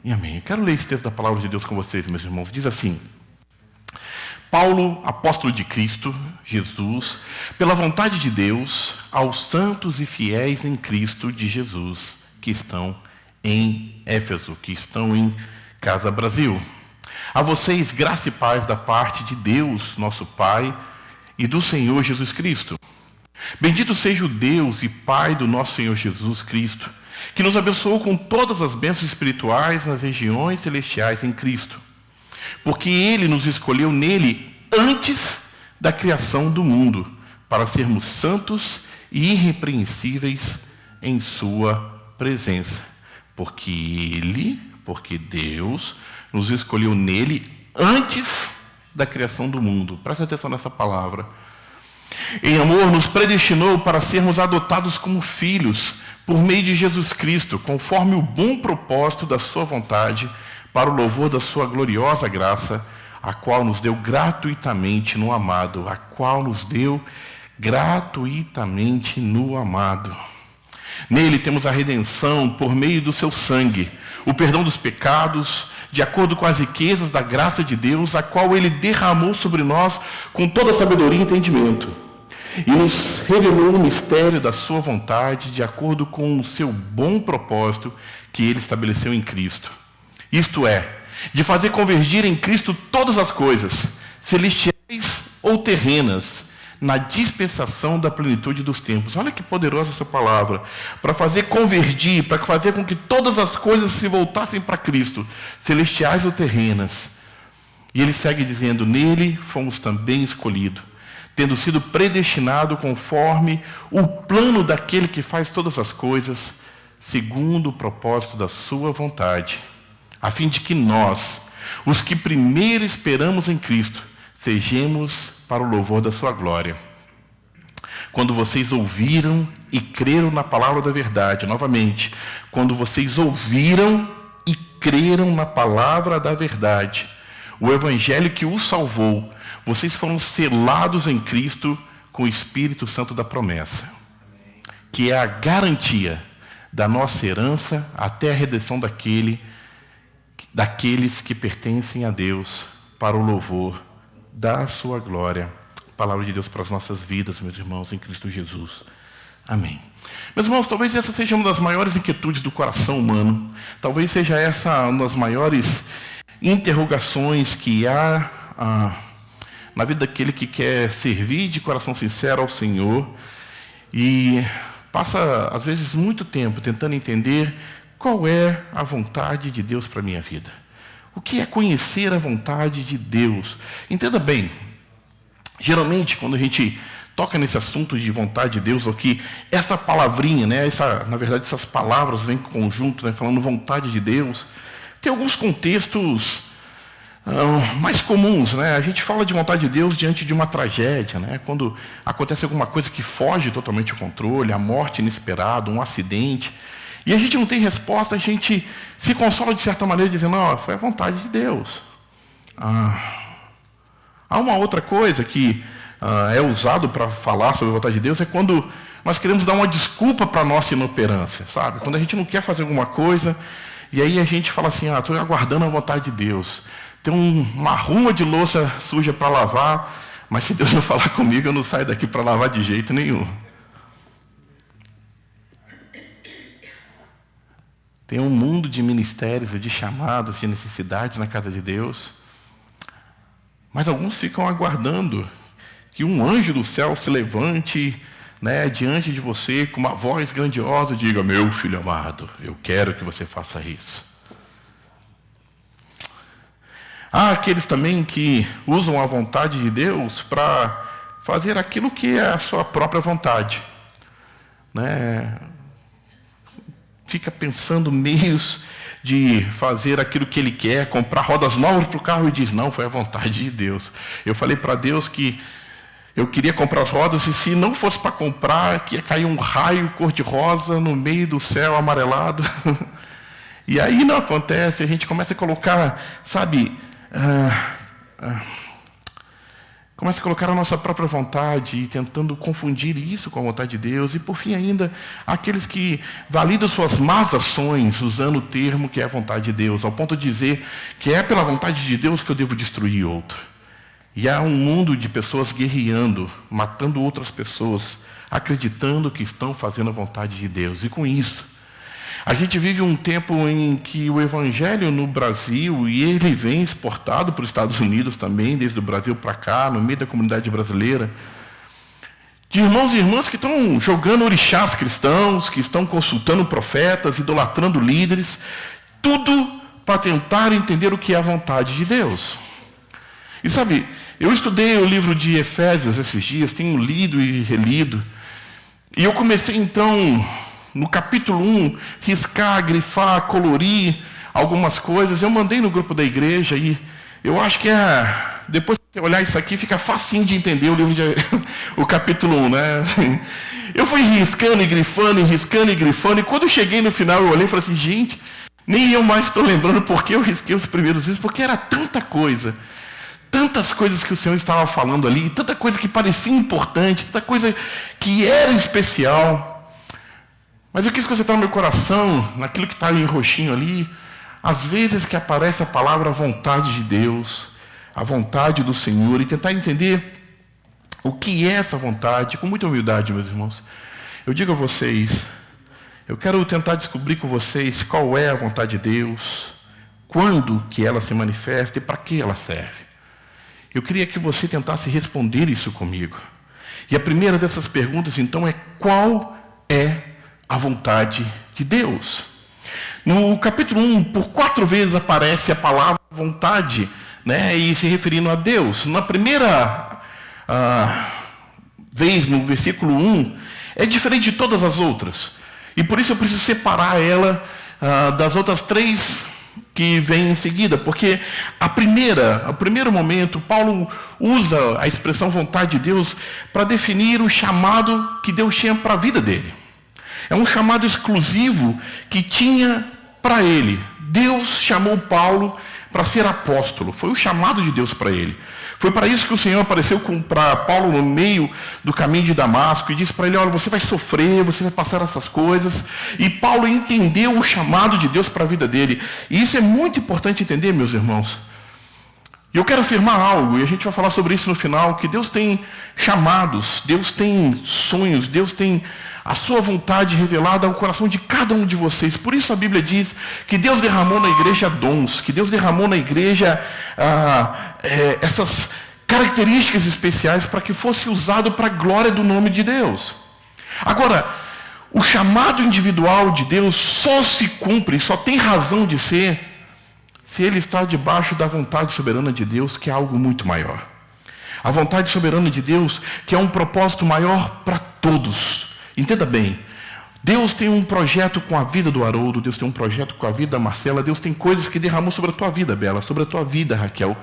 e amém. Eu quero ler esse texto da palavra de Deus com vocês, meus irmãos. Diz assim: Paulo, apóstolo de Cristo Jesus, pela vontade de Deus, aos santos e fiéis em Cristo de Jesus, que estão em Éfeso, que estão em Casa Brasil. A vocês, graça e paz da parte de Deus, nosso Pai, e do Senhor Jesus Cristo. Bendito seja o Deus e Pai do nosso Senhor Jesus Cristo, que nos abençoou com todas as bênçãos espirituais nas regiões celestiais em Cristo. Porque Ele nos escolheu nele antes da criação do mundo, para sermos santos e irrepreensíveis em sua presença. Porque Deus nos escolheu nele antes da criação do mundo. Presta atenção nessa palavra. Em amor, nos predestinou para sermos adotados como filhos, por meio de Jesus Cristo, conforme o bom propósito da sua vontade, para o louvor da sua gloriosa graça, a qual nos deu gratuitamente no amado. A qual nos deu gratuitamente no amado. Nele temos a redenção por meio do seu sangue, o perdão dos pecados, de acordo com as riquezas da graça de Deus, a qual Ele derramou sobre nós com toda sabedoria e entendimento. E nos revelou o mistério da sua vontade, de acordo com o seu bom propósito que Ele estabeleceu em Cristo. Isto é, de fazer convergir em Cristo todas as coisas, celestiais ou terrenas, na dispensação da plenitude dos tempos. Olha que poderosa essa palavra. Para fazer convergir, para fazer com que todas as coisas se voltassem para Cristo, celestiais ou terrenas. E ele segue dizendo: nele fomos também escolhidos, tendo sido predestinado conforme o plano daquele que faz todas as coisas, segundo o propósito da sua vontade, a fim de que nós, os que primeiro esperamos em Cristo, sejamos para o louvor da sua glória. Quando vocês ouviram e creram na palavra da verdade, novamente, quando vocês ouviram e creram na palavra da verdade, o evangelho que os salvou, vocês foram selados em Cristo com o Espírito Santo da promessa, que é a garantia da nossa herança até a redenção daqueles que pertencem a Deus, para o louvor da sua glória. Palavra de Deus para as nossas vidas, meus irmãos, em Cristo Jesus. Amém. Meus irmãos, talvez essa seja uma das maiores inquietudes do coração humano. Talvez seja essa uma das maiores interrogações que há na vida daquele que quer servir de coração sincero ao Senhor e passa, às vezes, muito tempo tentando entender qual é a vontade de Deus para a minha vida. O que é conhecer a vontade de Deus? Entenda bem, geralmente, quando a gente toca nesse assunto de vontade de Deus, ou que essa palavrinha, né, na verdade, essas palavras vêm em conjunto, né, falando vontade de Deus, tem alguns contextos mais comuns. Né? A gente fala de vontade de Deus diante de uma tragédia, né, quando acontece alguma coisa que foge totalmente ao controle, a morte inesperada, um acidente. E a gente não tem resposta, a gente se consola de certa maneira, dizendo: não, foi a vontade de Deus. Há uma outra coisa que é usado para falar sobre a vontade de Deus, é quando nós queremos dar uma desculpa para a nossa inoperância, sabe? Quando a gente não quer fazer alguma coisa, e aí a gente fala assim: estou aguardando a vontade de Deus. Tem uma ruma de louça suja para lavar, mas se Deus não falar comigo, eu não saio daqui para lavar de jeito nenhum. Tem um mundo de ministérios, de chamados, de necessidades na casa de Deus. Mas alguns ficam aguardando que um anjo do céu se levante, né, diante de você com uma voz grandiosa e diga: meu filho amado, eu quero que você faça isso. Há aqueles também que usam a vontade de Deus para fazer aquilo que é a sua própria vontade. Né? Fica pensando meios de fazer aquilo que ele quer, comprar rodas novas para o carro e diz: não, foi a vontade de Deus. Eu falei para Deus que eu queria comprar as rodas e se não fosse para comprar, que ia cair um raio cor-de-rosa no meio do céu amarelado. E aí não acontece, a gente começa a colocar, sabe, começa a colocar a nossa própria vontade e tentando confundir isso com a vontade de Deus. E, por fim, ainda, aqueles que validam suas más ações usando o termo que é a vontade de Deus, ao ponto de dizer que é pela vontade de Deus que eu devo destruir outro. E há um mundo de pessoas guerreando, matando outras pessoas, acreditando que estão fazendo a vontade de Deus. E com isso, a gente vive um tempo em que o Evangelho no Brasil, e ele vem exportado para os Estados Unidos também, desde o Brasil para cá, no meio da comunidade brasileira, de irmãos e irmãs que estão jogando orixás cristãos, que estão consultando profetas, idolatrando líderes, tudo para tentar entender o que é a vontade de Deus. E sabe, eu estudei o livro de Efésios esses dias, tenho lido e relido, e eu comecei então, no capítulo 1, riscar, grifar, colorir algumas coisas. Eu mandei no grupo da igreja e eu acho que depois que você olhar isso aqui, fica facinho de entender o livro o capítulo 1, né? Eu fui riscando e grifando, e quando eu cheguei no final, eu olhei e falei assim, gente, nem eu mais estou lembrando porque eu risquei os primeiros livros, porque era tanta coisa. Tantas coisas que o Senhor estava falando ali, tanta coisa que parecia importante, tanta coisa que era especial. Mas eu quis concentrar meu coração naquilo que está em roxinho ali, às vezes que aparece a palavra vontade de Deus, a vontade do Senhor, e tentar entender o que é essa vontade, com muita humildade, meus irmãos. Eu digo a vocês, eu quero tentar descobrir com vocês qual é a vontade de Deus, quando que ela se manifesta e para que ela serve. Eu queria que você tentasse responder isso comigo. E a primeira dessas perguntas, então, é qual é a vontade de Deus? No capítulo 1, por 4 vezes aparece a palavra vontade, né, e se referindo a Deus. Na primeira vez, no versículo 1, é diferente de todas as outras. E por isso eu preciso separar ela das outras 3 que vem em seguida, porque o primeiro momento, Paulo usa a expressão vontade de Deus para definir o chamado que Deus tinha para a vida dele. É um chamado exclusivo que tinha para ele. Deus chamou Paulo para ser apóstolo. Foi o chamado de Deus para ele. Foi para isso que o Senhor apareceu para Paulo no meio do caminho de Damasco e disse para ele, olha, você vai sofrer, você vai passar essas coisas. E Paulo entendeu o chamado de Deus para a vida dele. E isso é muito importante entender, meus irmãos. E eu quero afirmar algo, e a gente vai falar sobre isso no final, que Deus tem chamados, Deus tem sonhos, Deus tem a sua vontade revelada ao coração de cada um de vocês. Por isso a Bíblia diz que Deus derramou na igreja dons, que Deus derramou na igreja essas características especiais para que fosse usado para a glória do nome de Deus. Agora, o chamado individual de Deus só se cumpre, só tem razão de ser, se ele está debaixo da vontade soberana de Deus, que é algo muito maior. A vontade soberana de Deus, que é um propósito maior para todos. Entenda bem, Deus tem um projeto com a vida do Haroldo, Deus tem um projeto com a vida da Marcela, Deus tem coisas que derramou sobre a tua vida, Bela, sobre a tua vida, Raquel,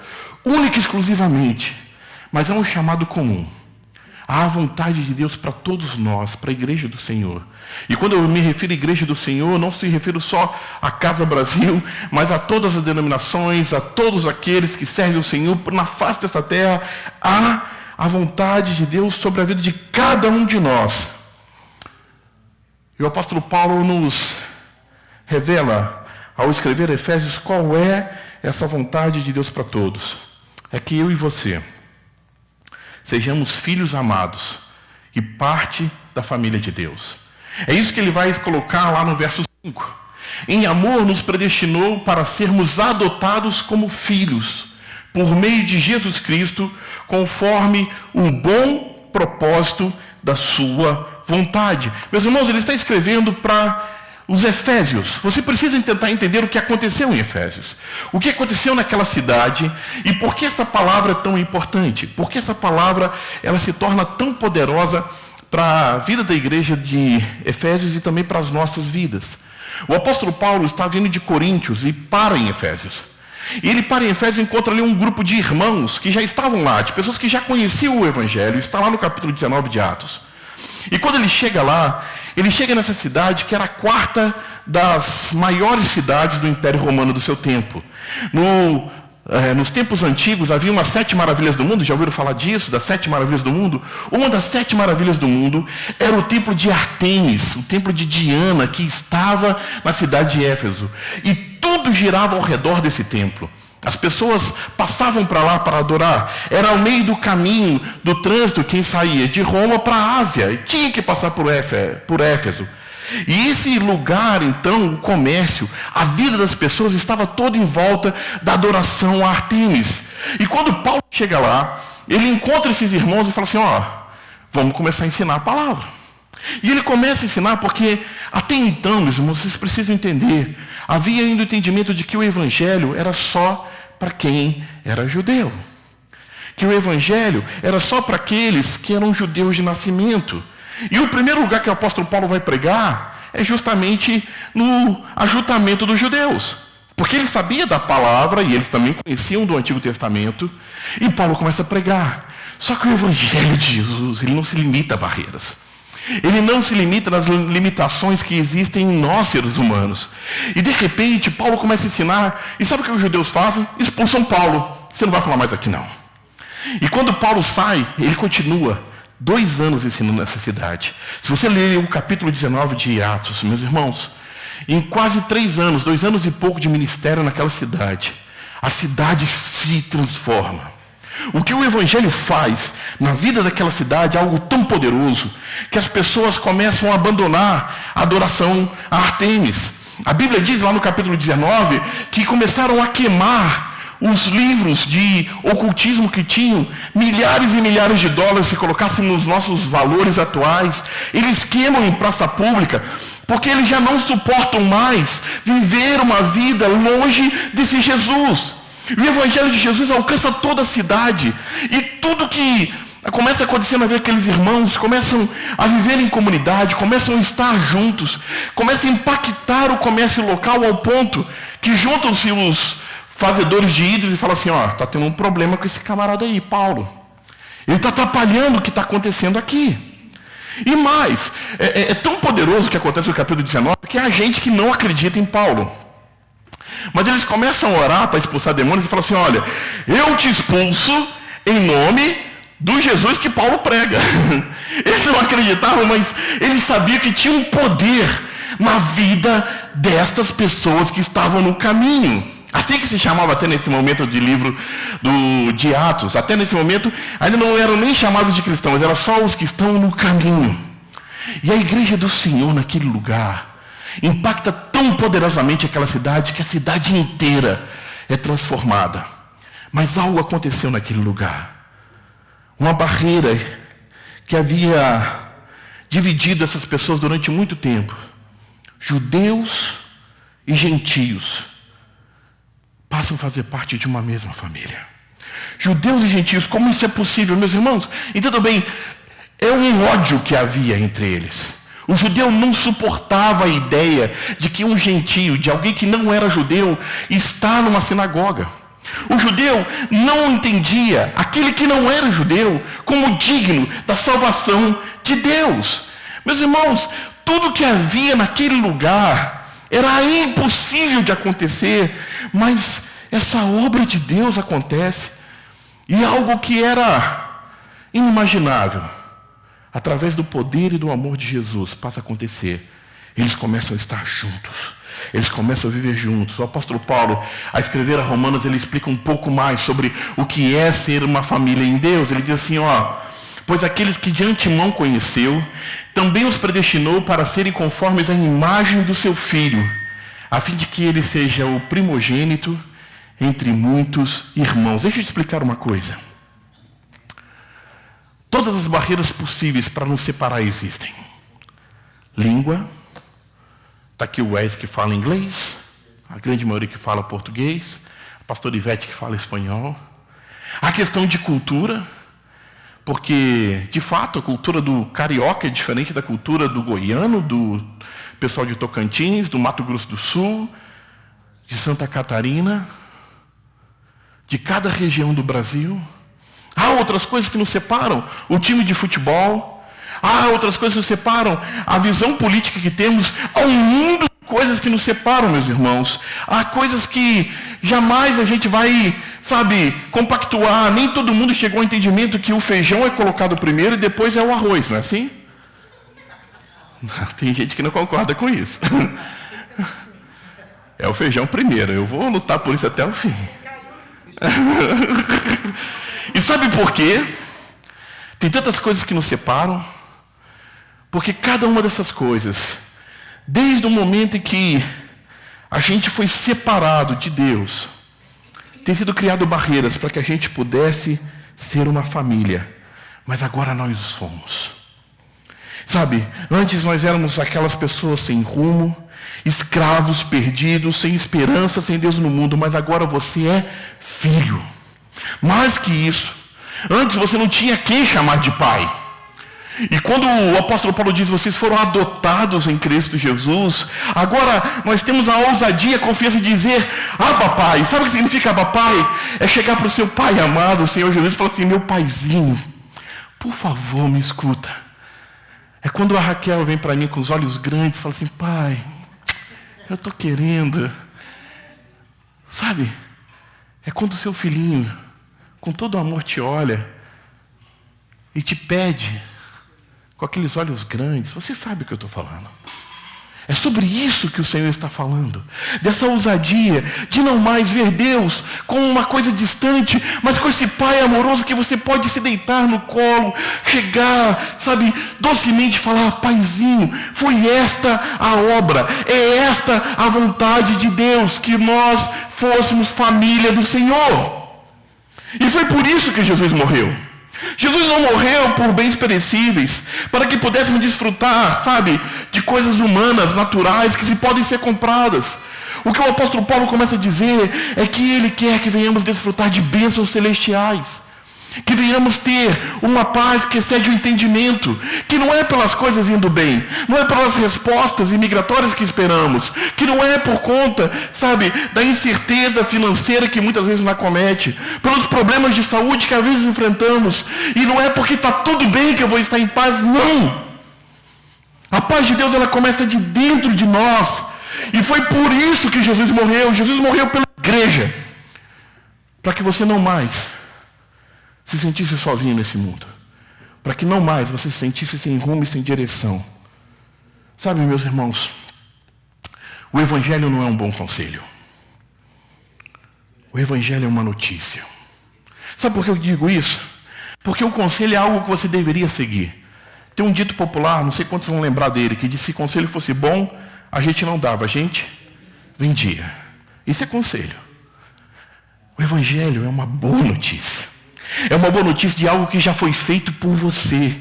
única e exclusivamente, mas é um chamado comum. Há a vontade de Deus para todos nós, para a igreja do Senhor. E quando eu me refiro à igreja do Senhor, não se refiro só à Casa Brasil, mas a todas as denominações, a todos aqueles que servem o Senhor na face dessa terra. Há a vontade de Deus sobre a vida de cada um de nós. E o apóstolo Paulo nos revela, ao escrever Efésios, qual é essa vontade de Deus para todos. É que eu e você sejamos filhos amados e parte da família de Deus. É isso que ele vai colocar lá no verso 5. Em amor nos predestinou para sermos adotados como filhos, por meio de Jesus Cristo, conforme o bom propósito da sua vontade. Meus irmãos, ele está escrevendo para os Efésios. Você precisa tentar entender o que aconteceu em Efésios. O que aconteceu naquela cidade e por que essa palavra é tão importante. Por que essa palavra ela se torna tão poderosa para a vida da igreja de Efésios e também para as nossas vidas. O apóstolo Paulo está vindo de Coríntios e para em Efésios. E ele para em Efésios e encontra ali um grupo de irmãos que já estavam lá, de pessoas que já conheciam o Evangelho. Está lá no capítulo 19 de Atos. E quando ele chega lá, ele chega nessa cidade que era a 4ª das maiores cidades do Império Romano do seu tempo. No nos tempos antigos, havia umas 7 maravilhas do mundo. Já ouviram falar disso, das 7 maravilhas do mundo? Uma das 7 maravilhas do mundo era o templo de Ártemis, o templo de Diana, que estava na cidade de Éfeso. E tudo girava ao redor desse templo. As pessoas passavam para lá para adorar. Era ao meio do caminho, do trânsito, quem saía de Roma para a Ásia. E tinha que passar por Éfeso. E esse lugar, então, o comércio, a vida das pessoas estava toda em volta da adoração a Ártemis. E quando Paulo chega lá, ele encontra esses irmãos e fala assim, vamos começar a ensinar a palavra. E ele começa a ensinar porque, até então, meus irmãos, vocês precisam entender, havia ainda o entendimento de que o evangelho era só para quem era judeu. Que o evangelho era só para aqueles que eram judeus de nascimento. E o primeiro lugar que o apóstolo Paulo vai pregar é justamente no ajuntamento dos judeus. Porque ele sabia da palavra e eles também conheciam do Antigo Testamento. E Paulo começa a pregar. Só que o evangelho de Jesus, ele não se limita a barreiras. Ele não se limita nas limitações que existem em nós, seres humanos. E de repente, Paulo começa a ensinar. E sabe o que os judeus fazem? Expulsam Paulo. Você não vai falar mais aqui, não. E quando Paulo sai, ele continua 2 anos ensinando nessa cidade. Se você ler o capítulo 19 de Atos, meus irmãos, em quase 3 anos, 2 anos e pouco de ministério naquela cidade, a cidade se transforma. O que o evangelho faz na vida daquela cidade é algo tão poderoso que as pessoas começam a abandonar a adoração a Ártemis. A Bíblia diz lá no capítulo 19 que começaram a queimar os livros de ocultismo que tinham milhares e milhares de dólares, se colocassem nos nossos valores atuais. Eles queimam em praça pública, porque eles já não suportam mais viver uma vida longe desse Jesus. O evangelho de Jesus alcança toda a cidade. E tudo que começa a acontecer na vida daqueles irmãos, começam a viver em comunidade, começam a estar juntos, começam a impactar o comércio local ao ponto que juntam-se os fazedores de ídolos e falam assim, está tendo um problema com esse camarada aí, Paulo. Ele está atrapalhando o que está acontecendo aqui. E mais, é tão poderoso o que acontece no capítulo 19, que há gente que não acredita em Paulo. Mas eles começam a orar para expulsar demônios e falam assim, olha, eu te expulso em nome do Jesus que Paulo prega. Eles não acreditavam, mas eles sabiam que tinha um poder na vida destas pessoas que estavam no caminho. Assim que se chamava até nesse momento de livro de Atos. Até nesse momento, ainda não eram nem chamados de cristãos, eram só os que estão no caminho. E a igreja do Senhor naquele lugar impacta tão poderosamente aquela cidade que a cidade inteira é transformada. Mas algo aconteceu naquele lugar. Uma barreira que havia dividido essas pessoas durante muito tempo. Judeus e gentios passam a fazer parte de uma mesma família. Judeus e gentios, como isso é possível, meus irmãos? Entendam bem, é um ódio que havia entre eles. O judeu não suportava a ideia de que um gentio, de alguém que não era judeu, está numa sinagoga. O judeu não entendia aquele que não era judeu como digno da salvação de Deus. Meus irmãos, tudo que havia naquele lugar era impossível de acontecer, mas essa obra de Deus acontece, e algo que era inimaginável, através do poder e do amor de Jesus, passa a acontecer. Eles começam a estar juntos, eles começam a viver juntos. O apóstolo Paulo, a escrever a Romanos, ele explica um pouco mais sobre o que é ser uma família em Deus. Ele diz assim, pois aqueles que de antemão conheceu, também os predestinou para serem conformes à imagem do seu Filho, a fim de que ele seja o primogênito entre muitos irmãos. Deixa eu te explicar uma coisa. Todas as barreiras possíveis para nos separar existem. Língua, está aqui o Wes que fala inglês, a grande maioria que fala português, a pastora Ivete que fala espanhol. A questão de cultura, porque, de fato, a cultura do carioca é diferente da cultura do goiano, do pessoal de Tocantins, do Mato Grosso do Sul, de Santa Catarina, de cada região do Brasil. Há outras coisas que nos separam, o time de futebol. Há outras coisas que nos separam, a visão política que temos. Há um mundo de coisas que nos separam, meus irmãos. Há coisas que jamais a gente vai sabe, compactuar. Nem todo mundo chegou ao entendimento que o feijão é colocado primeiro e depois é o arroz, não é assim? Tem gente que não concorda com isso. É o feijão primeiro. Eu vou lutar por isso até o fim. E sabe por quê? Tem tantas coisas que nos separam. Porque cada uma dessas coisas, desde o momento em que a gente foi separado de Deus, tem sido criado barreiras para que a gente pudesse ser uma família. Mas agora nós fomos. Sabe, antes nós éramos aquelas pessoas sem rumo, escravos, perdidos, sem esperança, sem Deus no mundo. Mas agora você é filho. Mais que isso, antes você não tinha quem chamar de pai. E quando o apóstolo Paulo diz, vocês foram adotados em Cristo Jesus, agora nós temos a ousadia, a confiança de dizer, Abba Pai. Sabe o que significa Abba Pai? É chegar para o seu Pai amado, o Senhor Jesus, e falar assim, meu paizinho, por favor, me escuta. É quando a Raquel vem para mim com os olhos grandes e fala assim, pai, eu estou querendo. Sabe? É quando o seu filhinho, com todo o amor, te olha e te pede, com aqueles olhos grandes. Você sabe o que eu estou falando. É sobre isso que o Senhor está falando. Dessa ousadia de não mais ver Deus como uma coisa distante, mas com esse Pai amoroso que você pode se deitar no colo, chegar, sabe, docemente falar, paizinho, foi esta a obra, é esta a vontade de Deus, que nós fôssemos família do Senhor. E foi por isso que Jesus morreu. Jesus não morreu por bens perecíveis, para que pudéssemos desfrutar, sabe, de coisas humanas, naturais, que se podem ser compradas. O que o apóstolo Paulo começa a dizer é que ele quer que venhamos desfrutar de bênçãos celestiais. Que venhamos ter uma paz que excede o entendimento, que não é pelas coisas indo bem, não é pelas respostas imigratórias que esperamos, que não é por conta, sabe, da incerteza financeira que muitas vezes nos acomete, pelos problemas de saúde que às vezes enfrentamos, e não é porque está tudo bem que eu vou estar em paz, não! A paz de Deus, ela começa de dentro de nós, e foi por isso que Jesus morreu pela igreja, para que você não mais se sentisse sozinho nesse mundo. Para que não mais você se sentisse sem rumo e sem direção. Sabe, meus irmãos, o Evangelho não é um bom conselho. O Evangelho é uma notícia. Sabe por que eu digo isso? Porque o conselho é algo que você deveria seguir. Tem um dito popular, não sei quantos vão lembrar dele, que diz, se conselho fosse bom, a gente não dava, a gente vendia. Isso é conselho. O Evangelho é uma boa notícia. É uma boa notícia de algo que já foi feito por você.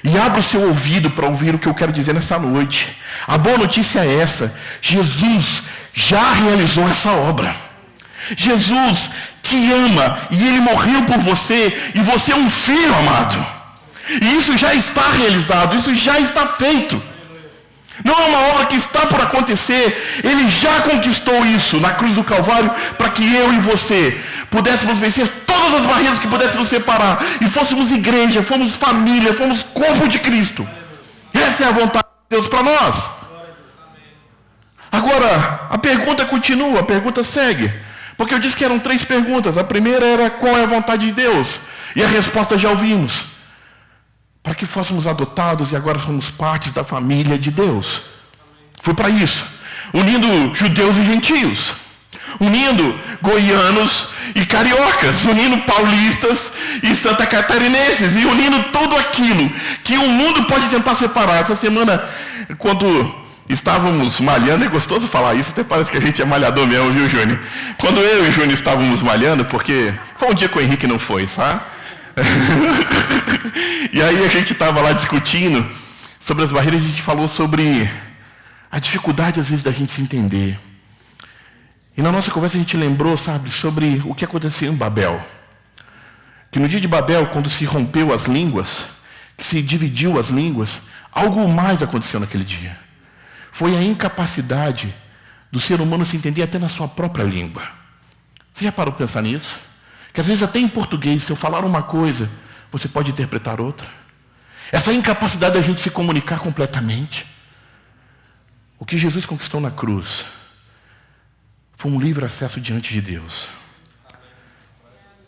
E abra o seu ouvido para ouvir o que eu quero dizer nessa noite. A boa notícia é essa. Jesus já realizou essa obra. Jesus te ama e Ele morreu por você. E você é um filho amado. E isso já está realizado, isso já está feito. Não é uma obra que está por acontecer. Ele já conquistou isso na cruz do Calvário para que eu e você pudéssemos vencer todas as barreiras que pudessem nos separar e fôssemos igreja, fôssemos família, fôssemos corpo de Cristo. Essa é a vontade de Deus para nós. Agora, a pergunta continua, a pergunta segue. Porque eu disse que eram 3 perguntas. A primeira era qual é a vontade de Deus? E a resposta já ouvimos. Para que fôssemos adotados e agora somos partes da família de Deus. Foi para isso. Unindo judeus e gentios. Unindo goianos e cariocas. Unindo paulistas e santa catarinenses. E unindo tudo aquilo que o mundo pode tentar separar. Essa semana, quando estávamos malhando, é gostoso falar isso, até parece que a gente é malhador mesmo, viu, Júnior? Quando eu e o Júnior estávamos malhando, porque foi um dia que o Henrique não foi, sabe? E aí a gente estava lá discutindo sobre as barreiras, a gente falou sobre a dificuldade às vezes da gente se entender. E na nossa conversa a gente lembrou, sabe, sobre o que aconteceu em Babel. Que no dia de Babel, quando se rompeu as línguas, que se dividiu as línguas, algo mais aconteceu naquele dia. Foi a incapacidade do ser humano se entender até na sua própria língua. Você já parou para pensar nisso? Que às vezes até em português, se eu falar uma coisa, você pode interpretar outra. Essa incapacidade da gente se comunicar completamente. O que Jesus conquistou na cruz foi um livre acesso diante de Deus.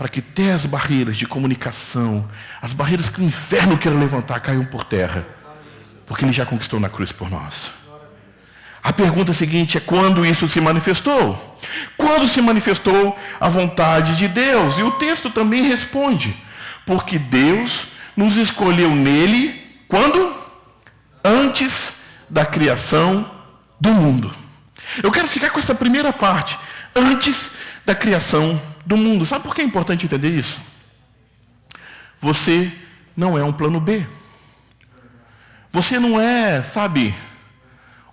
para que até as barreiras de comunicação, as barreiras que o inferno quer levantar, caiam por terra, porque Ele já conquistou na cruz por nós. A pergunta seguinte é: quando isso se manifestou? Quando se manifestou a vontade de Deus? E o texto também responde: porque Deus nos escolheu nele, quando? Antes da criação do mundo. Eu quero ficar com essa primeira parte, antes da criação do mundo. Sabe por que é importante entender isso? Você não é um plano B. Você não é, sabe,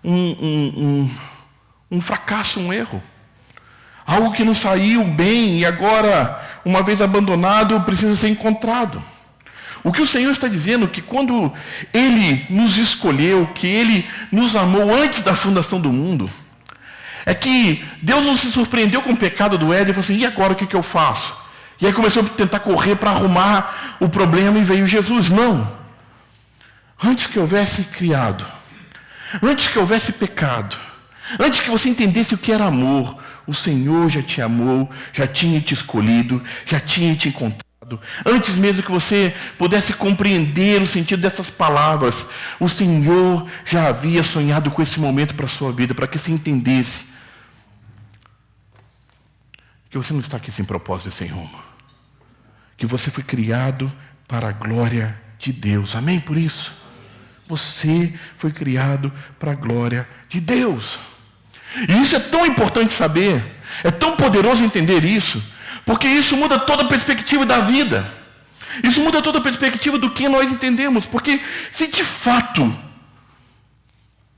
um fracasso, um erro. Algo que não saiu bem e agora, uma vez abandonado, precisa ser encontrado. O que o Senhor está dizendo é que quando Ele nos escolheu, que Ele nos amou antes da fundação do mundo, é que Deus não se surpreendeu com o pecado do Éden e falou assim: e agora o que eu faço? E aí começou a tentar correr para arrumar o problema e veio Jesus. Não. Antes que houvesse criado, antes que houvesse pecado, antes que você entendesse o que era amor, o Senhor já te amou, já tinha te escolhido, já tinha te encontrado. Antes mesmo que você pudesse compreender o sentido dessas palavras, o Senhor já havia sonhado com esse momento para a sua vida, para que você entendesse que você não está aqui sem propósito e sem rumo. Que você foi criado para a glória de Deus. Amém por isso? Você foi criado para a glória de Deus. E isso é tão importante saber, é tão poderoso entender isso, porque isso muda toda a perspectiva da vida. Isso muda toda a perspectiva do que nós entendemos. Porque se de fato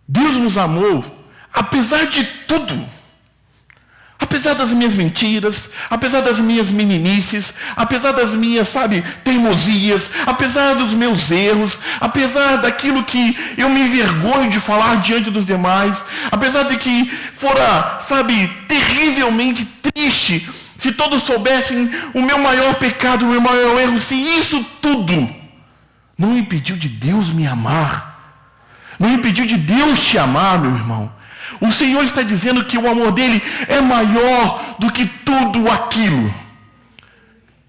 Deus nos amou, apesar de tudo, apesar das minhas mentiras, apesar das minhas meninices, apesar das minhas, sabe, teimosias, apesar dos meus erros, apesar daquilo que eu me envergonho de falar diante dos demais, apesar de que fora, sabe, terrivelmente triste, se todos soubessem o meu maior pecado, o meu maior erro, se isso tudo não impediu de Deus me amar, não impediu de Deus te amar, meu irmão. O Senhor está dizendo que o amor dele é maior do que tudo aquilo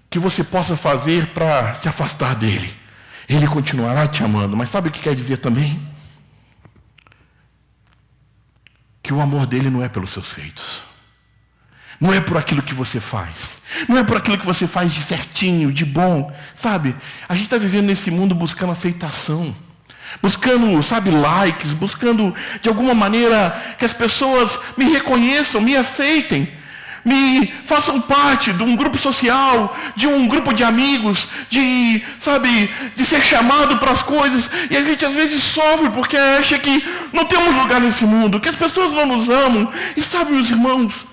que você possa fazer para se afastar dele. Ele continuará te amando. Mas sabe o que quer dizer também? Que o amor dele não é pelos seus feitos. Não é por aquilo que você faz. Não é por aquilo que você faz de certinho, de bom. Sabe, a gente está vivendo nesse mundo buscando aceitação. Buscando, sabe, likes, buscando de alguma maneira que as pessoas me reconheçam, me aceitem, me façam parte de um grupo social, de um grupo de amigos, de, sabe, de ser chamado para as coisas. E a gente às vezes sofre porque acha que não temos lugar nesse mundo, que as pessoas não nos amam. E sabe, meus irmãos,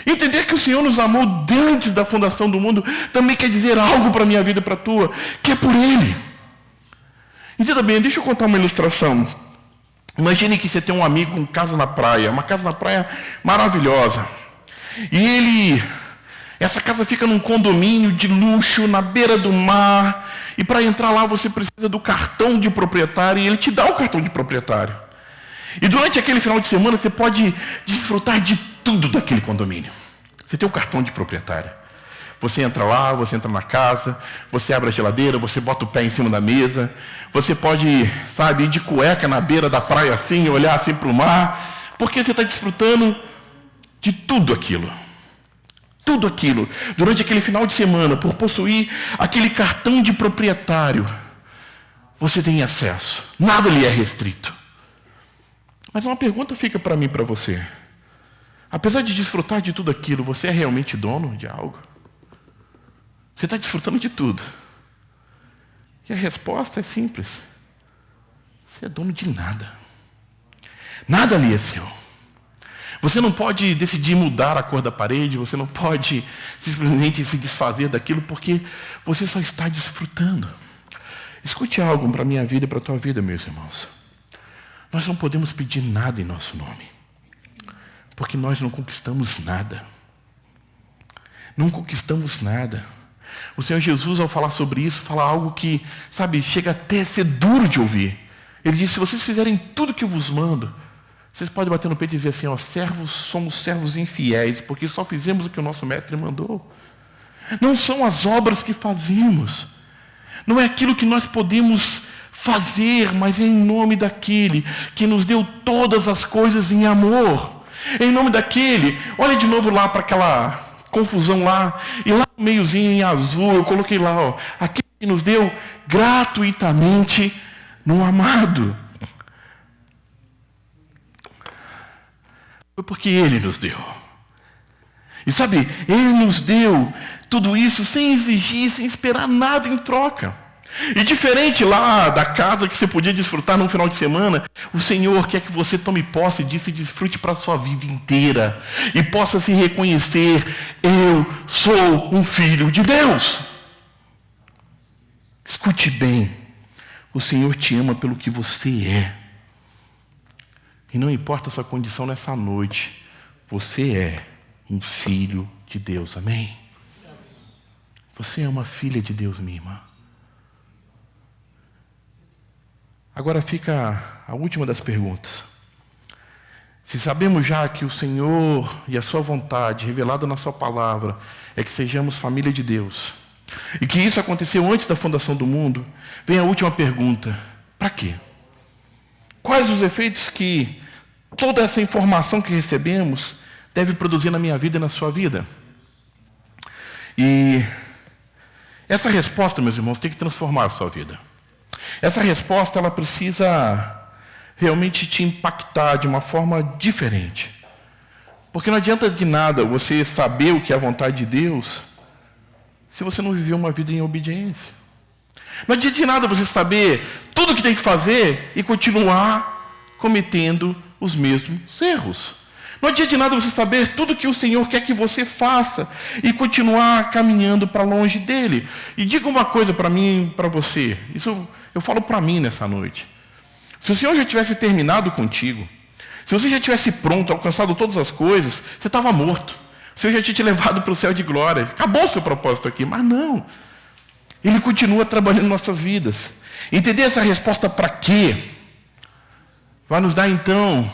entender que o Senhor nos amou antes da fundação do mundo também quer dizer algo para a minha vida e para a tua, que é por Ele. Entenda bem, deixa eu contar uma ilustração. Imagine que você tem um amigo com casa na praia, uma casa na praia maravilhosa. E essa casa fica num condomínio de luxo, na beira do mar. E para entrar lá você precisa do cartão de proprietário, e ele te dá o cartão de proprietário. E durante aquele final de semana você pode desfrutar de tudo daquele condomínio. Você tem o cartão de proprietário. Você entra lá, você entra na casa, você abre a geladeira, você bota o pé em cima da mesa, você pode, sabe, ir de cueca na beira da praia assim, olhar assim para o mar, porque você está desfrutando de tudo aquilo. Tudo aquilo. Durante aquele final de semana, por possuir aquele cartão de proprietário, você tem acesso. Nada lhe é restrito. Mas uma pergunta fica para mim e para você. Apesar de desfrutar de tudo aquilo, você é realmente dono de algo? Você está desfrutando de tudo. E a resposta é simples. Você é dono de nada. Nada ali é seu. Você não pode decidir mudar a cor da parede, você não pode simplesmente se desfazer daquilo, porque você só está desfrutando. Escute algo para a minha vida e para a tua vida, meus irmãos. Nós não podemos pedir nada em nosso nome, porque nós não conquistamos nada. Não conquistamos nada. O Senhor Jesus, ao falar sobre isso, fala algo que, sabe, chega até a ser duro de ouvir. Ele diz: se vocês fizerem tudo que eu vos mando, vocês podem bater no peito e dizer assim, ó, servos, somos servos infiéis, porque só fizemos o que o nosso mestre mandou. Não são as obras que fazemos. Não é aquilo que nós podemos fazer, mas é em nome daquele que nos deu todas as coisas em amor. É em nome daquele, olha de novo lá para aquela confusão lá, e lá no meiozinho em azul, eu coloquei lá, ó, aquele que nos deu gratuitamente no amado. Foi porque Ele nos deu. E sabe, Ele nos deu tudo isso sem exigir, sem esperar nada em troca. E diferente lá da casa que você podia desfrutar num final de semana, o Senhor quer que você tome posse disso e desfrute para a sua vida inteira. E possa se reconhecer, eu sou um filho de Deus. Escute bem, o Senhor te ama pelo que você é. E não importa a sua condição nessa noite, você é um filho de Deus, amém? Você é uma filha de Deus, minha irmã. Agora fica a última das perguntas. Se sabemos já que o Senhor e a sua vontade, revelada na sua palavra, é que sejamos família de Deus, e que isso aconteceu antes da fundação do mundo, vem a última pergunta. Para quê? Quais os efeitos que toda essa informação que recebemos deve produzir na minha vida e na sua vida? E essa resposta, meus irmãos, tem que transformar a sua vida. Essa resposta, ela precisa realmente te impactar de uma forma diferente. Porque não adianta de nada você saber o que é a vontade de Deus se você não viveu uma vida em obediência. Não adianta de nada você saber tudo o que tem que fazer e continuar cometendo os mesmos erros. Não adianta de nada você saber tudo o que o Senhor quer que você faça e continuar caminhando para longe dele. E diga uma coisa para mim e para você. Isso eu falo para mim nessa noite. Se o Senhor já tivesse terminado contigo, se você já tivesse pronto, alcançado todas as coisas, você estava morto. O Senhor já tinha te levado para o céu de glória. Acabou o seu propósito aqui. Mas não. Ele continua trabalhando em nossas vidas. Entender essa resposta para quê? Vai nos dar, então,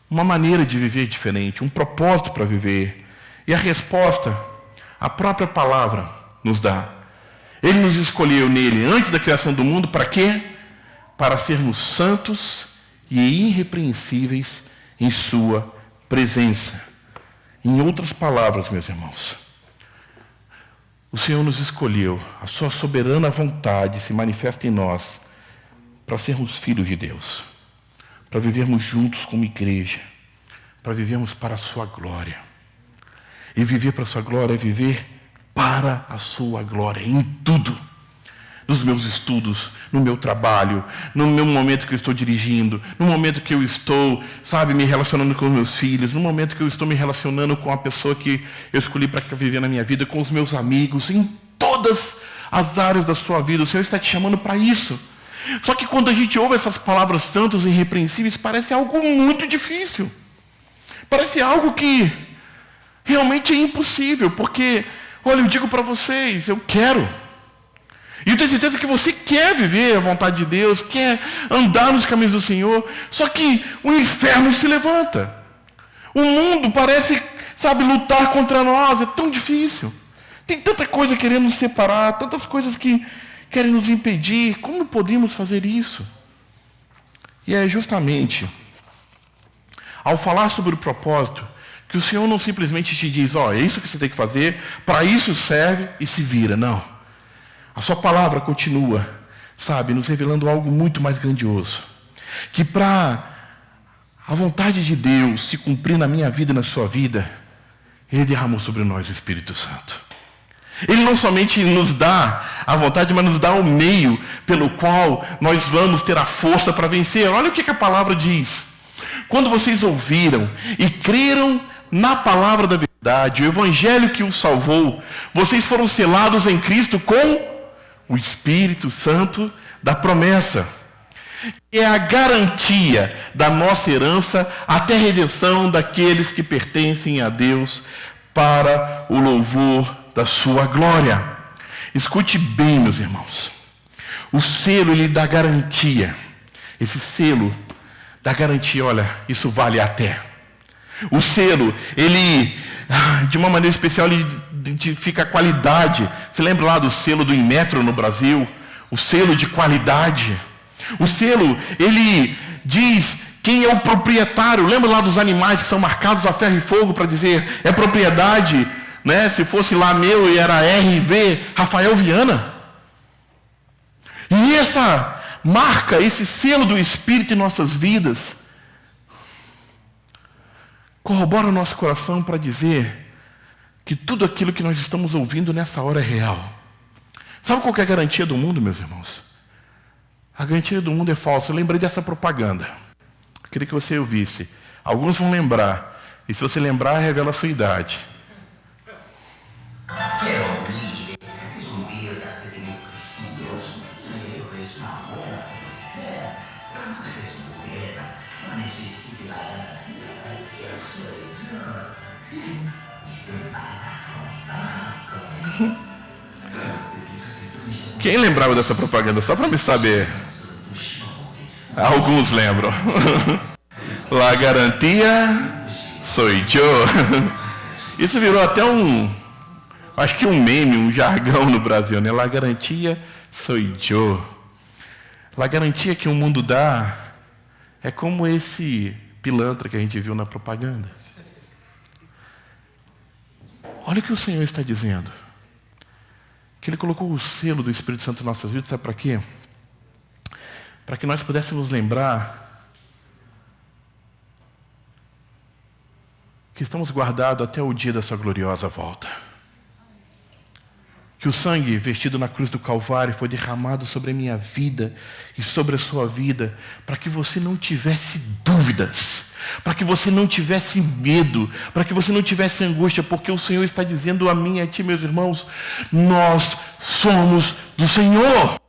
uma maneira de viver diferente, um propósito para viver. E a resposta, a própria palavra nos dá. Ele nos escolheu nele, antes da criação do mundo, para quê? Para sermos santos e irrepreensíveis em sua presença. Em outras palavras, meus irmãos, o Senhor nos escolheu, a sua soberana vontade se manifesta em nós para sermos filhos de Deus, para vivermos juntos como igreja, para vivermos para a sua glória. E viver para a sua glória é viver para a sua glória, em tudo. Nos meus estudos, no meu trabalho, no meu momento que eu estou dirigindo, no momento que eu estou, me relacionando com os meus filhos, no momento que eu estou me relacionando com a pessoa que eu escolhi para viver na minha vida, com os meus amigos, em todas as áreas da sua vida. O Senhor está te chamando para isso. Só que quando a gente ouve essas palavras santas e irrepreensíveis, parece algo muito difícil. Parece algo que realmente é impossível, porque, olha, eu digo para vocês, eu quero. E eu tenho certeza que você quer viver a vontade de Deus, quer andar nos caminhos do Senhor, só que o inferno se levanta. O mundo parece, lutar contra nós, é tão difícil. Tem tanta coisa querendo nos separar, tantas coisas que querem nos impedir. Como podemos fazer isso? E é justamente ao falar sobre o propósito que o Senhor não simplesmente te diz, é isso que você tem que fazer, para isso serve e se vira. Não. A sua palavra continua, nos revelando algo muito mais grandioso. Que para a vontade de Deus se cumprir na minha vida e na sua vida, Ele derramou sobre nós o Espírito Santo. Ele não somente nos dá a vontade, mas nos dá o meio pelo qual nós vamos ter a força para vencer. Olha o que a palavra diz. Quando vocês ouviram e creram na palavra da verdade, o evangelho que os salvou, vocês foram selados em Cristo com o Espírito Santo da promessa. É a garantia da nossa herança até a redenção daqueles que pertencem a Deus para o louvor da sua glória. Escute bem, meus irmãos. O selo, ele dá garantia. Esse selo dá garantia, olha, isso vale até. O selo, ele, de uma maneira especial, ele identifica a qualidade. Você lembra lá do selo do Inmetro no Brasil? O selo de qualidade. O selo, ele diz quem é o proprietário. Lembra lá dos animais que são marcados a ferro e fogo para dizer é propriedade, né? Se fosse lá meu e era RV Rafael Viana. E essa marca, esse selo do Espírito em nossas vidas, corrobora o nosso coração para dizer que tudo aquilo que nós estamos ouvindo nessa hora é real. Sabe qual que é a garantia do mundo, meus irmãos? A garantia do mundo é falsa. Eu lembrei dessa propaganda. Queria que você ouvisse. Alguns vão lembrar. E se você lembrar, revela a sua idade. Quem lembrava dessa propaganda? Só para me saber. Alguns lembram. La garantia soy yo. Isso virou até acho que um meme, um jargão no Brasil, né? La garantia soy yo. La garantia que o mundo dá é como esse pilantra que a gente viu na propaganda. Olha o que o Senhor está dizendo. Que Ele colocou o selo do Espírito Santo em nossas vidas, sabe para quê? Para que nós pudéssemos lembrar que estamos guardados até o dia da sua gloriosa volta. Que o sangue vertido na cruz do Calvário foi derramado sobre a minha vida e sobre a sua vida, para que você não tivesse dúvidas, para que você não tivesse medo, para que você não tivesse angústia, porque o Senhor está dizendo a mim e a ti, meus irmãos, nós somos do Senhor.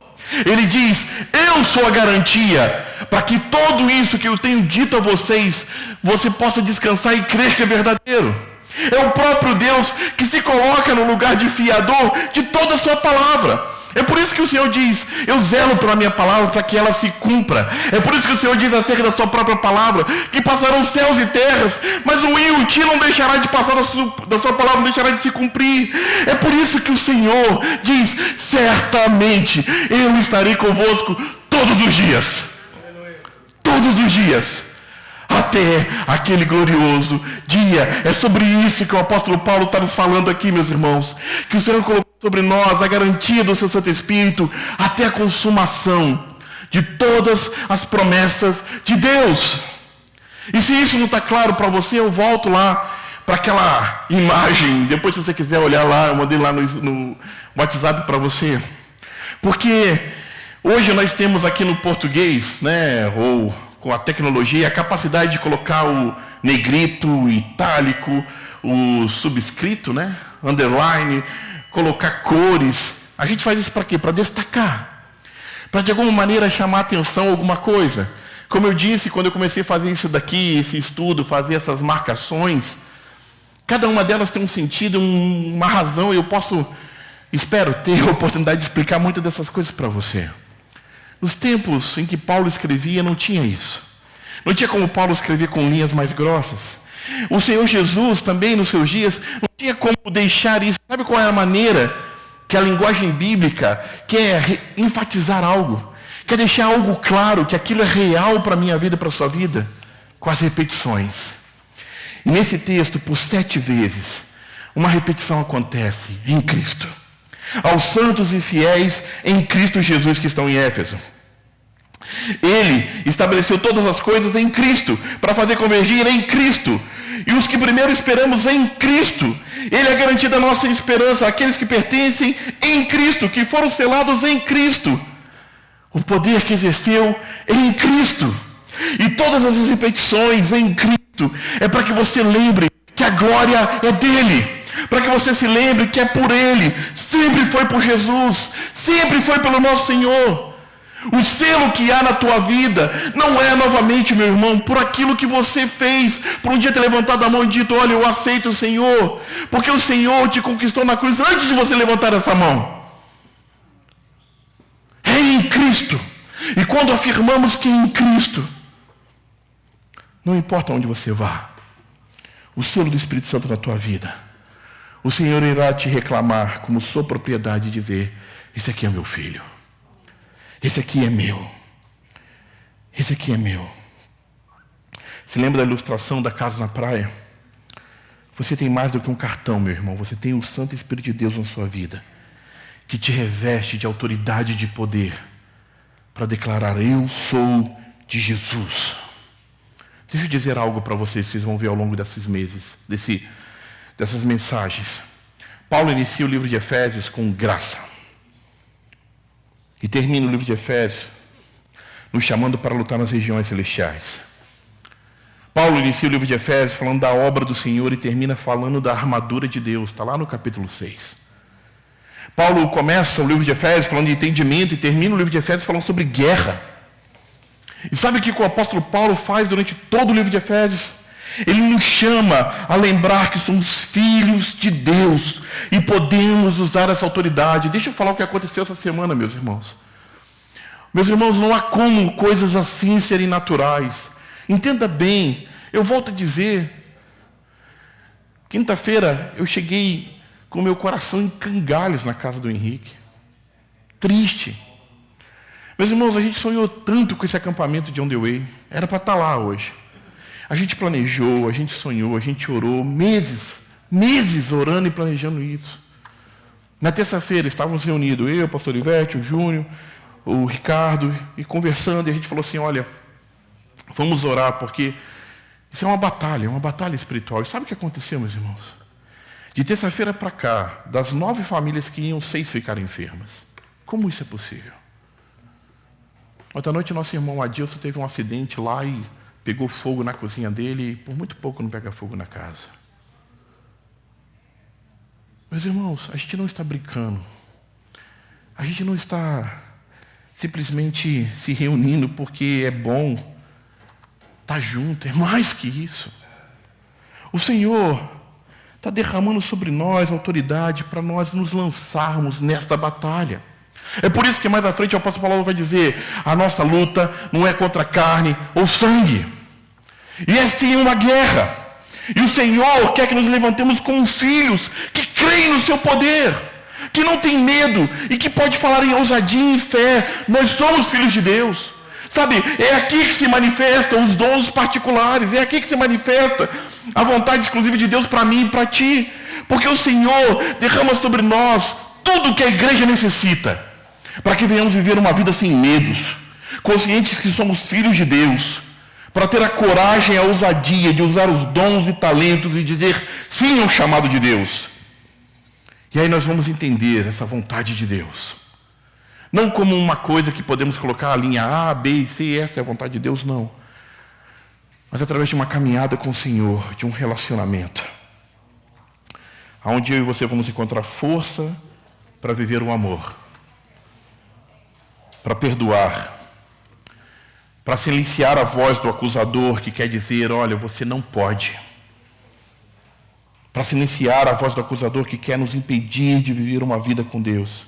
Ele diz, eu sou a garantia, para que tudo isso que eu tenho dito a vocês, você possa descansar e crer que é verdadeiro. É o próprio Deus que se coloca no lugar de fiador de toda a sua palavra. É por isso que o Senhor diz, eu zelo pela minha palavra para que ela se cumpra. É por isso que o Senhor diz acerca da sua própria palavra, que passarão céus e terras, mas o i e o ti não deixará de passar da sua palavra, não deixará de se cumprir. É por isso que o Senhor diz, certamente eu estarei convosco todos os dias. Todos os dias. Até aquele glorioso dia. É sobre isso que o apóstolo Paulo está nos falando aqui, meus irmãos. Que o Senhor colocou sobre nós a garantia do seu Santo Espírito até a consumação de todas as promessas de Deus. E se isso não está claro para você, eu volto lá para aquela imagem. Depois, se você quiser olhar lá, eu mandei lá no WhatsApp para você. Porque hoje nós temos aqui no português, né, ou com a tecnologia, a capacidade de colocar o negrito, o itálico, o subscrito, né? Underline, colocar cores. A gente faz isso para quê? Para destacar. Para de alguma maneira chamar a atenção a alguma coisa. Como eu disse, quando eu comecei a fazer isso daqui, esse estudo, fazer essas marcações, cada uma delas tem um sentido, uma razão, e eu espero ter a oportunidade de explicar muitas dessas coisas para você. Nos tempos em que Paulo escrevia, não tinha isso. Não tinha como Paulo escrever com linhas mais grossas. O Senhor Jesus também, nos seus dias, não tinha como deixar isso. Sabe qual é a maneira que a linguagem bíblica quer enfatizar algo? Quer deixar algo claro, que aquilo é real para a minha vida, para a sua vida? Com as repetições. E nesse texto, por 7 vezes, uma repetição acontece em Cristo. Aos santos e fiéis em Cristo Jesus que estão em Éfeso. Ele estabeleceu todas as coisas em Cristo, para fazer convergir em Cristo. E os que primeiro esperamos em Cristo, Ele é a garantia da nossa esperança, aqueles que pertencem em Cristo, que foram selados em Cristo. O poder que exerceu em Cristo. E todas as repetições em Cristo é para que você lembre que a glória é dele. Para que você se lembre que é por Ele, sempre foi por Jesus, sempre foi pelo nosso Senhor. O selo que há na tua vida não é novamente, meu irmão, por aquilo que você fez, por um dia ter levantado a mão e dito, olha, eu aceito o Senhor, porque o Senhor te conquistou na cruz antes de você levantar essa mão. É em Cristo. E quando afirmamos que é em Cristo, não importa onde você vá, o selo do Espírito Santo na tua vida, o Senhor irá te reclamar como sua propriedade e dizer: esse aqui é meu filho. Esse aqui é meu. Esse aqui é meu. Se lembra da ilustração da casa na praia? Você tem mais do que um cartão, meu irmão. Você tem o Santo Espírito de Deus na sua vida, que te reveste de autoridade e de poder para declarar: eu sou de Jesus. Deixa eu dizer algo para vocês vão ver ao longo desses meses, dessas mensagens. Paulo inicia o livro de Efésios com graça. E termina o livro de Efésios nos chamando para lutar nas regiões celestiais. Paulo inicia o livro de Efésios falando da obra do Senhor e termina falando da armadura de Deus. Está lá no capítulo 6. Paulo começa o livro de Efésios falando de entendimento e termina o livro de Efésios falando sobre guerra. E sabe o que o apóstolo Paulo faz durante todo o livro de Efésios? Ele nos chama a lembrar que somos filhos de Deus e podemos usar essa autoridade. Deixa eu falar o que aconteceu essa semana, meus irmãos. Meus irmãos, não há como coisas assim serem naturais. Entenda bem, eu volto a dizer, quinta-feira eu cheguei com meu coração em cangalhos na casa do Henrique. Triste. Meus irmãos, a gente sonhou tanto com esse acampamento de On The Way. Era para estar lá hoje. A gente planejou, a gente sonhou, a gente orou, meses orando e planejando isso. Na terça-feira estávamos reunidos, eu, o pastor Ivete, o Júnior, o Ricardo, e conversando, e a gente falou assim: olha, vamos orar, porque isso é uma batalha espiritual. E sabe o que aconteceu, meus irmãos? De terça-feira para cá, das 9 famílias que iam, 6 ficaram enfermas. Como isso é possível? Outra noite, nosso irmão Adilson teve um acidente lá e pegou fogo na cozinha dele, e por muito pouco não pega fogo na casa. Meus irmãos, a gente não está brincando. A gente não está simplesmente se reunindo porque é bom estar junto. É mais que isso. O Senhor está derramando sobre nós autoridade para nós nos lançarmos nesta batalha. É por isso que mais à frente o apóstolo Paulo vai dizer: a nossa luta não é contra carne ou sangue. E é sim uma guerra. E o Senhor quer que nos levantemos como filhos que creem no seu poder, que não tem medo e que pode falar em ousadia e fé. Nós somos filhos de Deus. Sabe, é aqui que se manifestam os dons particulares, é aqui que se manifesta a vontade exclusiva de Deus para mim e para ti. Porque o Senhor derrama sobre nós tudo o que a igreja necessita, para que venhamos viver uma vida sem medos, conscientes que somos filhos de Deus, para ter a coragem e a ousadia de usar os dons e talentos e dizer sim ao chamado de Deus. E aí nós vamos entender essa vontade de Deus. Não como uma coisa que podemos colocar a linha A, B e C, essa é a vontade de Deus, não. Mas através de uma caminhada com o Senhor, de um relacionamento, onde eu e você vamos encontrar força para viver o amor, para perdoar, para silenciar a voz do acusador que quer dizer: olha, você não pode. Para silenciar a voz do acusador que quer nos impedir de viver uma vida com Deus.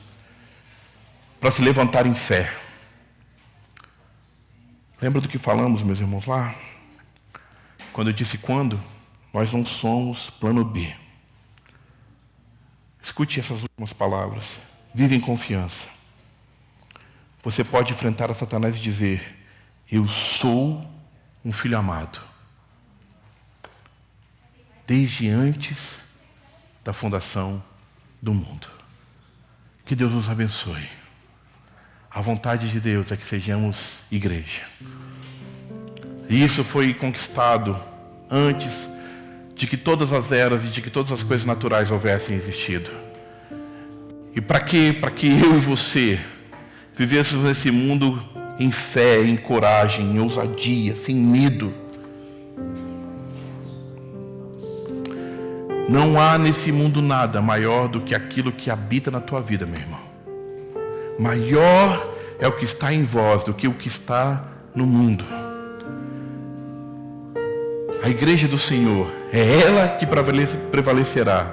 Para se levantar em fé. Lembra do que falamos, meus irmãos, lá? Quando eu disse quando? Nós não somos plano B. Escute essas últimas palavras. Vive em confiança. Você pode enfrentar a Satanás e dizer: eu sou um filho amado. Desde antes da fundação do mundo. Que Deus nos abençoe. A vontade de Deus é que sejamos igreja. E isso foi conquistado antes de que todas as eras e de que todas as coisas naturais houvessem existido. E para que eu e você vivêssemos nesse mundo em fé, em coragem, em ousadia, sem medo. Não há nesse mundo nada maior do que aquilo que habita na tua vida, meu irmão. Maior é o que está em vós do que o que está no mundo. A igreja do Senhor é ela que prevalecerá.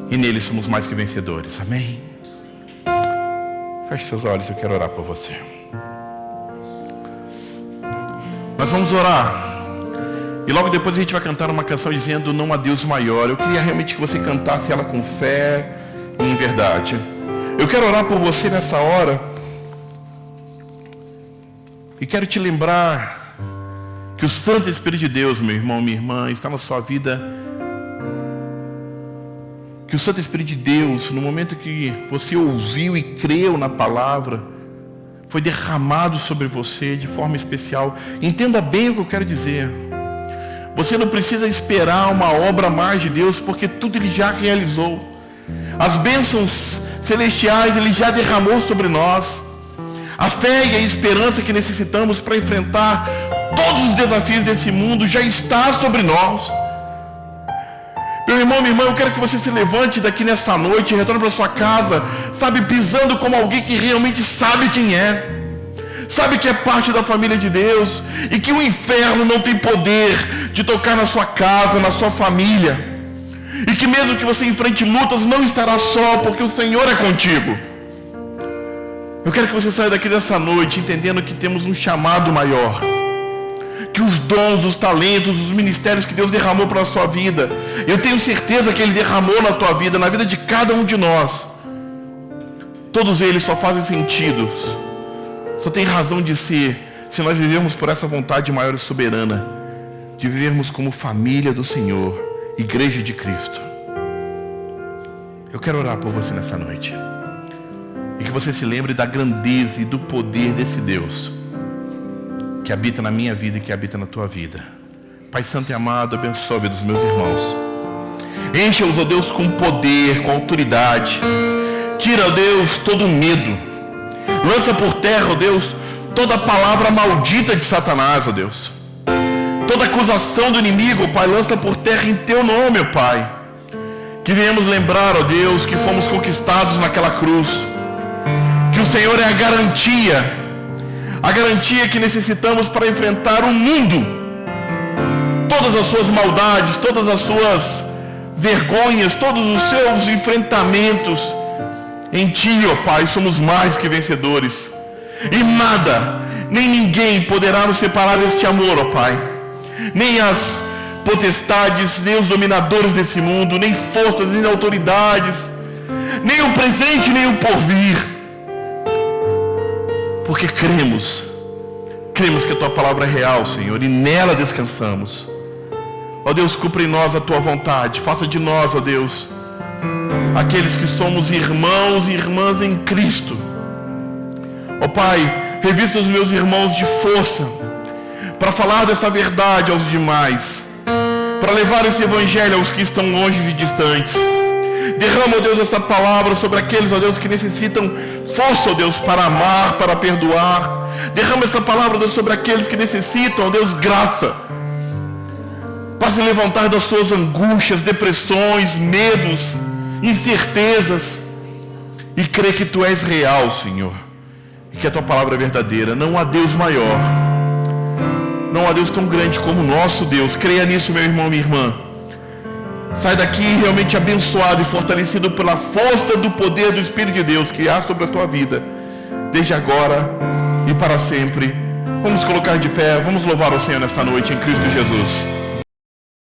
E nele somos mais que vencedores. Amém? Feche seus olhos, eu quero orar por você. Nós vamos orar E logo depois a gente vai cantar uma canção dizendo não há Deus maior. Eu queria realmente que você cantasse ela com fé e em verdade. Eu quero orar por você nessa hora. E quero te lembrar que o Santo Espírito de Deus, meu irmão, minha irmã, está na sua vida. Que o Santo Espírito de Deus, no momento que você ouviu e creu na palavra, foi derramado sobre você de forma especial. Entenda bem o que eu quero dizer. Você não precisa esperar uma obra a mais de Deus, porque tudo Ele já realizou. As bênçãos celestiais Ele já derramou sobre nós. A fé e a esperança que necessitamos para enfrentar todos os desafios desse mundo já está sobre nós. Meu irmão, minha irmã, eu quero que você se levante daqui nessa noite e retorne para sua casa, sabe, pisando como alguém que realmente sabe quem é. Sabe que é parte da família de Deus e que o inferno não tem poder de tocar na sua casa, na sua família. E que mesmo que você enfrente lutas, não estará só, porque o Senhor é contigo. Eu quero que você saia daqui dessa noite entendendo que temos um chamado maior. Que os dons, os talentos, os ministérios que Deus derramou para a sua vida, eu tenho certeza que Ele derramou na tua vida, na vida de cada um de nós. Todos eles só fazem sentido, só tem razão de ser, se nós vivermos por essa vontade maior e soberana, de vivermos como família do Senhor, igreja de Cristo. Eu quero orar por você nessa noite. E que você se lembre da grandeza e do poder desse Deus que habita na minha vida e que habita na tua vida. Pai Santo e amado, abençoe a vida dos meus irmãos. Encha-os, ó Deus, com poder, com autoridade. Tira, ó Deus, todo medo. Lança por terra, ó Deus, toda palavra maldita de Satanás, ó Deus. Toda acusação do inimigo, ó Pai, lança por terra em teu nome, ó Pai. Que venhamos lembrar, ó Deus, que fomos conquistados naquela cruz. Que o Senhor é a garantia que necessitamos para enfrentar o mundo. Todas as suas maldades, todas as suas vergonhas, todos os seus enfrentamentos. Em Ti, ó Pai, somos mais que vencedores. E nada, nem ninguém poderá nos separar deste amor, ó Pai. Nem as potestades, nem os dominadores desse mundo, nem forças, nem autoridades, nem o presente, nem o porvir. Porque cremos que a Tua palavra é real, Senhor, e nela descansamos. Ó Deus, cumpra em nós a Tua vontade. Faça de nós, ó Deus, aqueles que somos irmãos e irmãs em Cristo. Ó Pai, revista os meus irmãos de força para falar dessa verdade aos demais, para levar esse evangelho aos que estão longe e distantes. Derrama, ó Deus, essa palavra sobre aqueles, ó Deus, que necessitam força, ó Deus, para amar, para perdoar. Derrama essa palavra, ó Deus, sobre aqueles que necessitam, ó Deus, graça para se levantar das suas angústias, depressões, medos, incertezas e crer que Tu és real, Senhor, e que a Tua palavra é verdadeira. Não há Deus maior, não há Deus tão grande como o nosso Deus. Creia nisso, meu irmão, minha irmã. Sai daqui realmente abençoado e fortalecido pela força do poder do Espírito de Deus que há sobre a tua vida, desde agora e para sempre. Vamos colocar de pé, vamos louvar o Senhor nessa noite em Cristo Jesus.